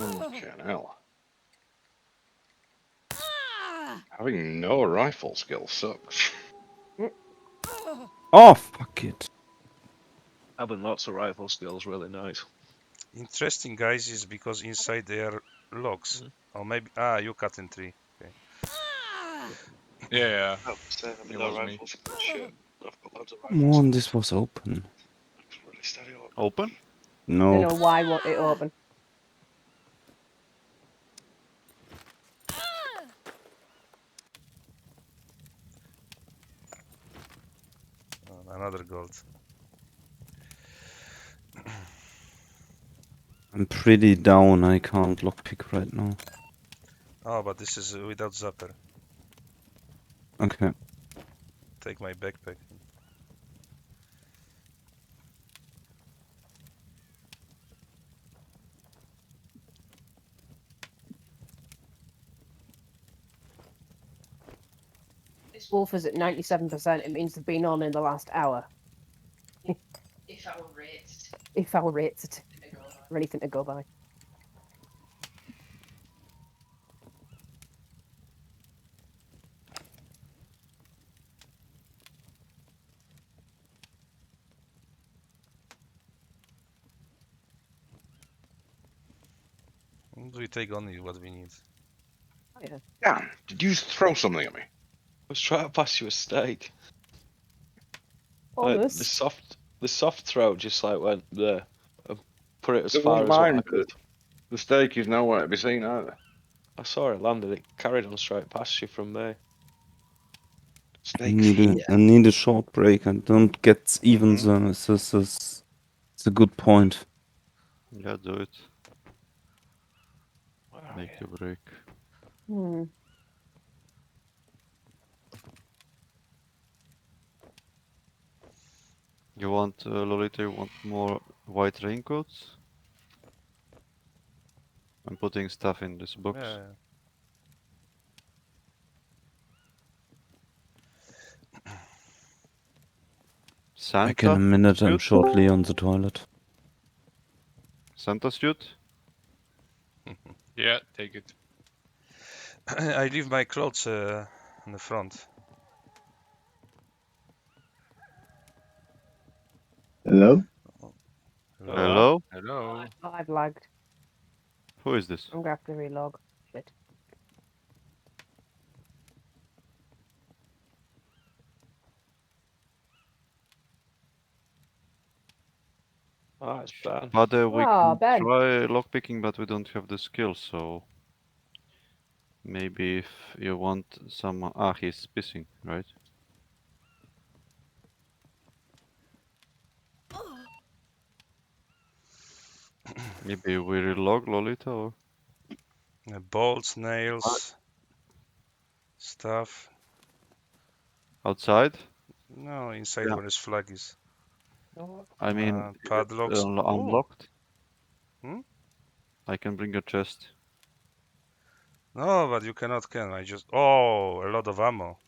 Okay, hell. Having no rifle skill sucks. Oh, fuck it. Having lots of rifle skills really nice. Interesting, guys, is because inside there are logs. Or maybe you cut in tree. Okay. Yeah. Oh, so It below was me. rifles. Shit. I've got loads of Come rifles. on, this was open. Looks really steady up. Open? I No. don't know why want it open. Another gold. I'm pretty down. I can't lockpick right now. Oh, but this is without zapper. Okay. Take my backpack. This wolf is at 97%. It means they've been on in the last hour. If I were rated. If I were rated. Or anything to go by. We take only what we need. Oh, yeah. Damn, did you throw something at me? I was trying to pass you a steak. Almost. The soft throw just like went there. I put it as It far was as what I mine, could. The steak is nowhere to be seen either. I saw it landed. It carried on straight past you from me. I Steak's need here. I need a short break. I don't get even it's a good point. Yeah, do it. Make a break. Hmm. You want, Lolita, you want more white raincoats? I'm putting stuff in this box. Yeah. Back in a Santa? minute. I'm suit? shortly on the toilet. Santa suit? Yeah, take it. I leave my clothes in the front. Hello? Hello? Hello. Oh, I've lagged. Who is this? I'm gonna have to relog. Shit. Ah, it's Ben. But we Ah, can Ben. try lockpicking, but we don't have the skill, so... Maybe if you want some... Ah, he's pissing, right? Maybe we relog Lolita, or... Bolts, nails, stuff. Outside? No, inside Yeah. where his flag is. I mean, is it, Padlocks. unlocked? Hmm? I can bring a chest. No, but you cannot can. I just... Oh, a lot of ammo.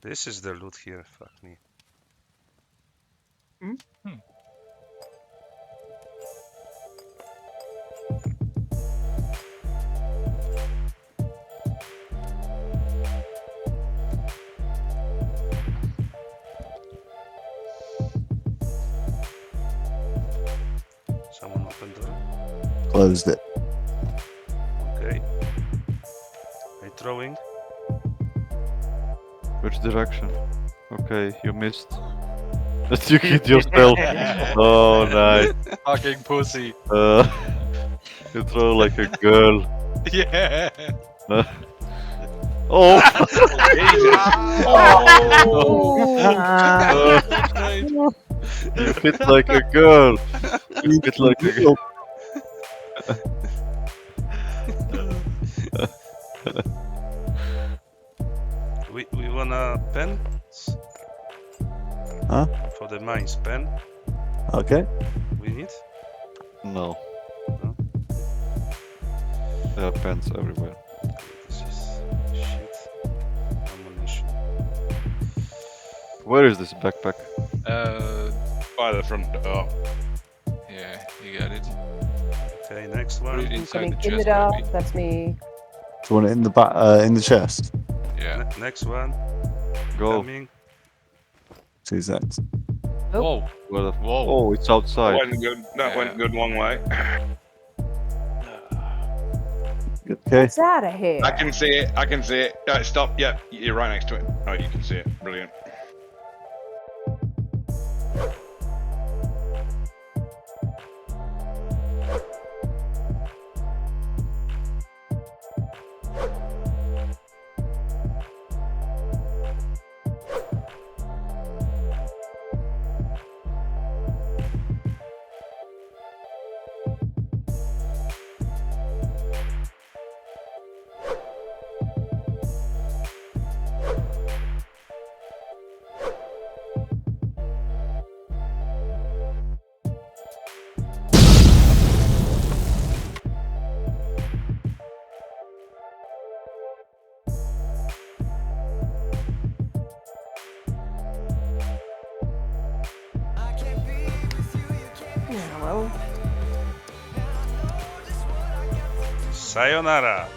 This is the loot here. Fuck me. Someone opened door. Closed it. Okay. I throwing. Which direction? Okay, you missed. You hit yourself. Oh, nice. Fucking pussy. You throw like a girl. Yeah. Oh! You hit like a girl. You hit like a girl. We wanna pen? Huh? For the mines, pen? Okay. We need? No. No? There are pens everywhere. This is shit. Ammunition. Where is this backpack? By the front door. Yeah, you got it. Okay, next Put one. it inside Coming the in the chest, dark. maybe. That's me. Do you want it in the back, in the chest? Yeah. Next one. Go. Coming. 2 seconds. Whoa. Well, Whoa. oh, it's That outside. went good. That went good one way. Okay. It's out of here. I can see it. I can see it. Stop. Yeah, you're right next to it. Oh, you can see it. Brilliant. Yeah, well, Sayonara.